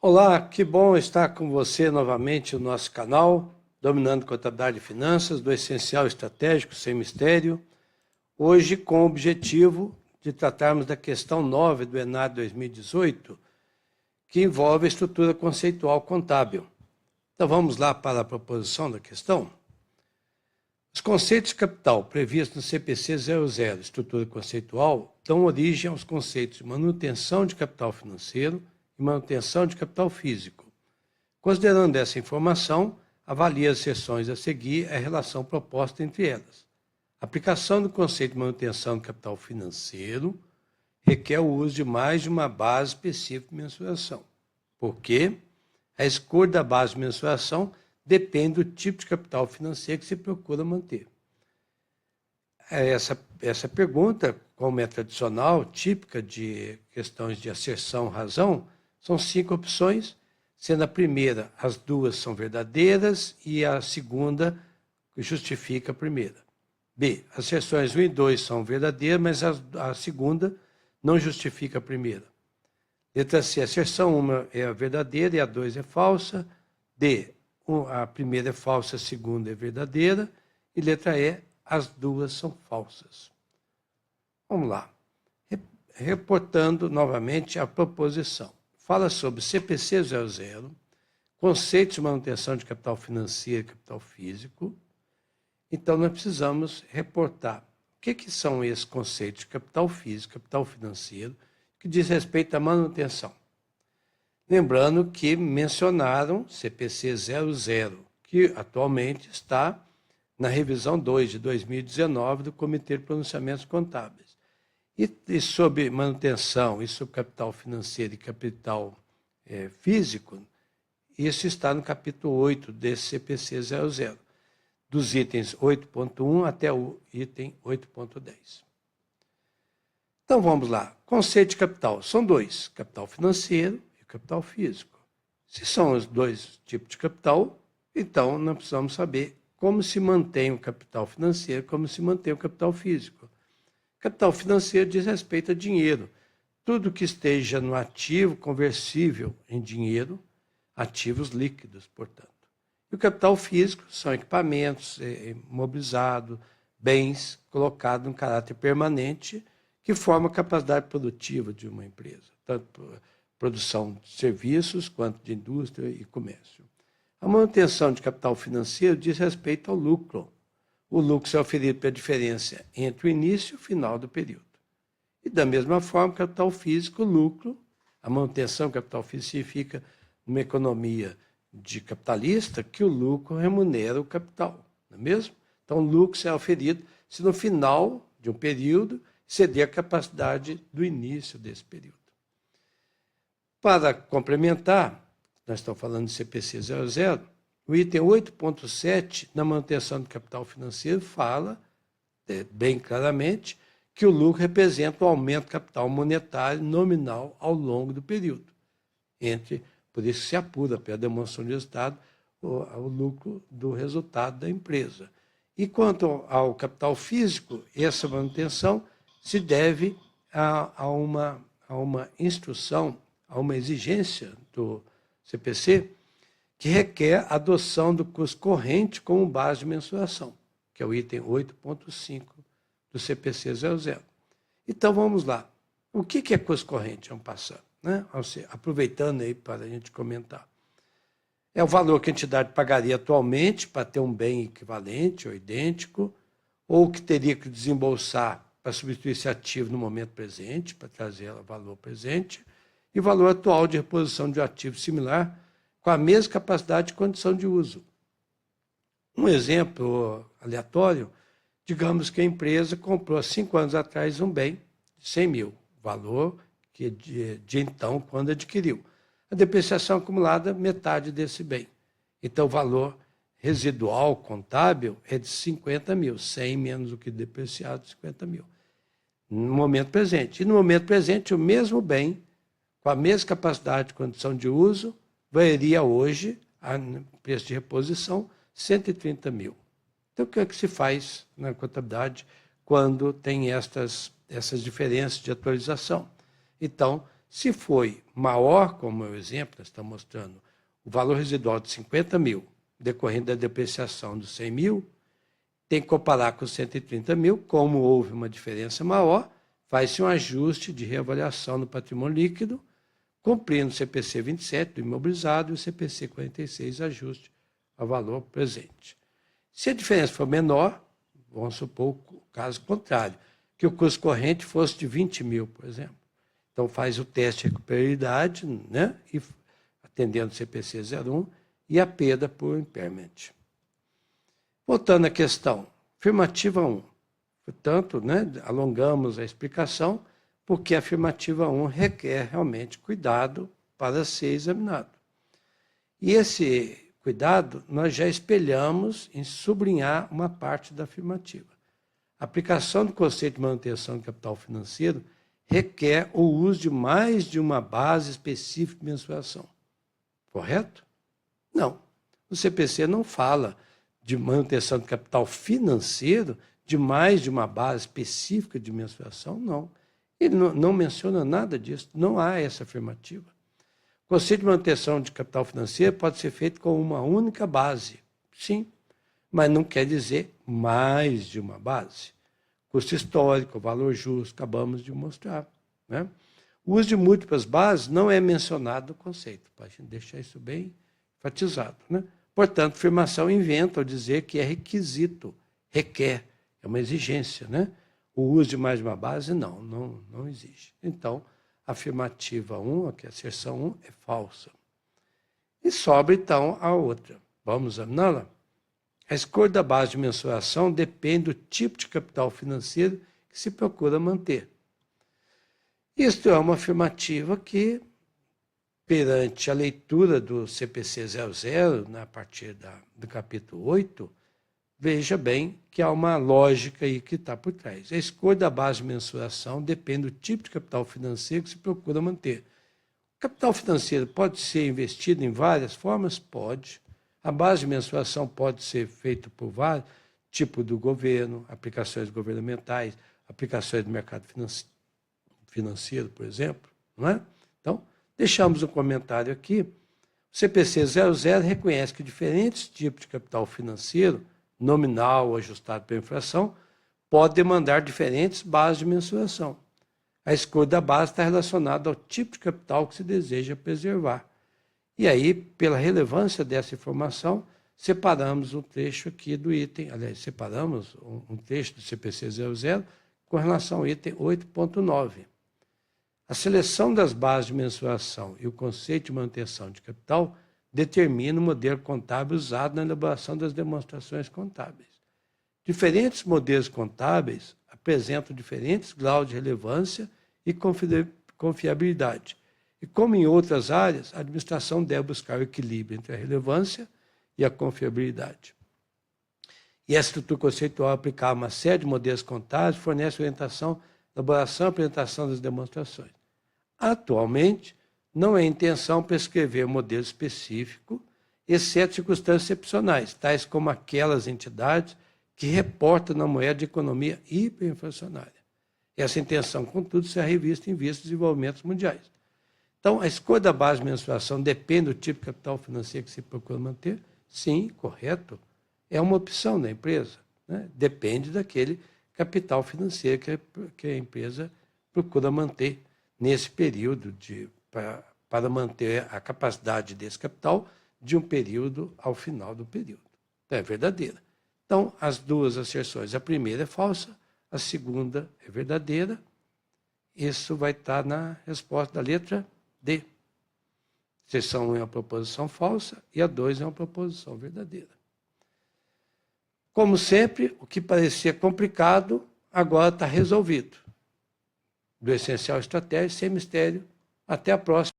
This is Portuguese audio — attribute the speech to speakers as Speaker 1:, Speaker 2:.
Speaker 1: Olá, que bom estar com você novamente no nosso canal, Dominando Contabilidade e Finanças, do Essencial Estratégico Sem Mistério. Hoje com o objetivo de tratarmos da questão 9 do ENAD 2018, que envolve a estrutura conceitual contábil. Então vamos lá para a proposição da questão. Os conceitos de capital previstos no CPC 00, estrutura conceitual, dão origem aos conceitos de manutenção de capital financeiro e manutenção de capital físico. Considerando essa informação, avalie as seções a seguir a relação proposta entre elas. A aplicação do conceito de manutenção de capital financeiro requer o uso de mais de uma base específica de mensuração, porque a escolha da base de mensuração depende do tipo de capital financeiro que se procura manter. Essa pergunta, como é tradicional, típica de questões de asserção-razão, são 5 opções, sendo a primeira, as duas são verdadeiras e a segunda justifica a primeira. B, as asserções 1 e 2 são verdadeiras, mas a segunda não justifica a primeira. Letra C, a asserção 1 é verdadeira e a 2 é falsa. D, a primeira é falsa, a segunda é verdadeira. E letra E, as duas são falsas. Vamos lá. Reportando novamente a proposição. Fala sobre CPC 00, conceitos de manutenção de capital financeiro e capital físico. Então, nós precisamos reportar o que são esses conceitos de capital físico, capital financeiro, que diz respeito à manutenção. Lembrando que mencionaram CPC 00, que atualmente está na revisão 2 de 2019 do Comitê de Pronunciamentos Contábeis. E sobre manutenção, e sobre capital financeiro e capital físico, isso está no capítulo 8 desse CPC 00, dos itens 8.1 até o item 8.10. Então vamos lá. Conceito de capital. São dois, capital financeiro e capital físico. Se são os dois tipos de capital, então nós precisamos saber como se mantém o capital financeiro, como se mantém o capital físico. Capital financeiro diz respeito a dinheiro. Tudo que esteja no ativo conversível em dinheiro, ativos líquidos, portanto. E o capital físico são equipamentos imobilizados, bens colocados em caráter permanente, que formam a capacidade produtiva de uma empresa, tanto produção de serviços quanto de indústria e comércio. A manutenção de capital financeiro diz respeito ao lucro. O lucro é oferido pela diferença entre o início e o final do período. E da mesma forma, capital físico, o lucro, a manutenção do capital físico significa, numa economia de capitalista, que o lucro remunera o capital, não é mesmo? Então, o lucro é oferido se no final de um período exceder a capacidade do início desse período. Para complementar, nós estamos falando de CPC 00, o item 8.7, na manutenção do capital financeiro, fala bem claramente que o lucro representa o aumento do capital monetário nominal ao longo do período. Por isso se apura, pela demonstração de resultado, o lucro do resultado da empresa. E quanto ao capital físico, essa manutenção se deve a uma instrução, a uma exigência do CPC, que requer a adoção do custo corrente como base de mensuração, que é o item 8.5 do CPC 00. Então, vamos lá. O que é custo corrente? Vamos passar, né? Aproveitando aí para a gente comentar. É o valor que a entidade pagaria atualmente para ter um bem equivalente ou idêntico, ou que teria que desembolsar para substituir esse ativo no momento presente, para trazer o valor presente, e o valor atual de reposição de um ativo similar com a mesma capacidade e condição de uso. Um exemplo aleatório, digamos que a empresa comprou há 5 anos atrás um bem de 100 mil, valor que de então, quando adquiriu. A depreciação acumulada, metade desse bem. Então, o valor residual contábil é de 50 mil, 100 menos o que depreciado, 50 mil. No momento presente. E no momento presente, o mesmo bem, com a mesma capacidade e condição de uso, valeria hoje, a preço de reposição, 130 mil. Então, o que é que se faz na contabilidade quando tem essas diferenças de atualização? Então, Se foi maior, como é o exemplo, nós estamos mostrando, o valor residual de 50 mil, decorrente da depreciação dos 100 mil, tem que comparar com os 130 mil, como houve uma diferença maior, faz-se um ajuste de reavaliação no patrimônio líquido, cumprindo o CPC 27 do imobilizado e o CPC 46, ajuste ao valor presente. Se a diferença for menor, vamos supor o caso contrário, que o custo corrente fosse de 20 mil, por exemplo. Então, faz o teste de recuperabilidade, né? E, atendendo o CPC 01 e a perda por impairment. Voltando à questão, afirmativa 1. Portanto, né, alongamos a explicação, porque a afirmativa 1 requer realmente cuidado para ser examinado. E esse cuidado nós já espelhamos em sublinhar uma parte da afirmativa. A aplicação do conceito de manutenção de capital financeiro requer o uso de mais de uma base específica de mensuração. Correto? Não. O CPC não fala de manutenção de capital financeiro de mais de uma base específica de mensuração, não. Ele não menciona nada disso, não há essa afirmativa. O conceito de manutenção de capital financeiro pode ser feito com uma única base, sim, mas não quer dizer mais de uma base. Custo histórico, valor justo, acabamos de mostrar, né? O uso de múltiplas bases não é mencionado no conceito, para a gente deixar isso bem enfatizado, né? Portanto, afirmação inventa ao dizer que é requisito, requer, é uma exigência, né? O uso de mais de uma base, não existe. Então, a afirmativa 1, que é a asserção 1, é falsa. E sobra, então, a outra. Vamos examiná-la? A escolha da base de mensuração depende do tipo de capital financeiro que se procura manter. Isto é uma afirmativa que, perante a leitura do CPC 00, a partir do capítulo 8, veja bem que há uma lógica aí que está por trás. A escolha da base de mensuração depende do tipo de capital financeiro que se procura manter. O capital financeiro pode ser investido em várias formas? Pode. A base de mensuração pode ser feita por vários tipos do governo, aplicações governamentais, aplicações do mercado financeiro, por exemplo, não é? Então, deixamos um comentário aqui. O CPC 00 reconhece que diferentes tipos de capital financeiro, nominal ou ajustado pela inflação, podem demandar diferentes bases de mensuração. A escolha da base está relacionada ao tipo de capital que se deseja preservar. E aí, pela relevância dessa informação, separamos um trecho aqui do item, aliás, separamos um trecho do CPC 00 com relação ao item 8.9. A seleção das bases de mensuração e o conceito de manutenção de capital determina o modelo contábil usado na elaboração das demonstrações contábeis. Diferentes modelos contábeis apresentam diferentes graus de relevância e confiabilidade. E como em outras áreas, a administração deve buscar o equilíbrio entre a relevância e a confiabilidade. E a estrutura conceitual aplicada a uma série de modelos contábeis fornece orientação, elaboração e apresentação das demonstrações. Atualmente, não é intenção prescrever um modelo específico, exceto circunstâncias excepcionais, tais como aquelas entidades que reportam na moeda de economia hiperinflacionária. Essa intenção, contudo, será revista em vista dos desenvolvimentos mundiais. Então, a escolha da base de mensuração depende do tipo de capital financeiro que se procura manter? Sim, correto. É uma opção da empresa, né? Depende daquele capital financeiro que a empresa procura manter nesse período para manter a capacidade desse capital de um período ao final do período. Então, é verdadeira. Então, as duas asserções, a primeira é falsa, a segunda é verdadeira. Isso vai estar na resposta da letra D. Asserção 1 é uma proposição falsa e a 2 é uma proposição verdadeira. Como sempre, o que parecia complicado, agora está resolvido. Do essencial estratégico, sem mistério. Até a próxima.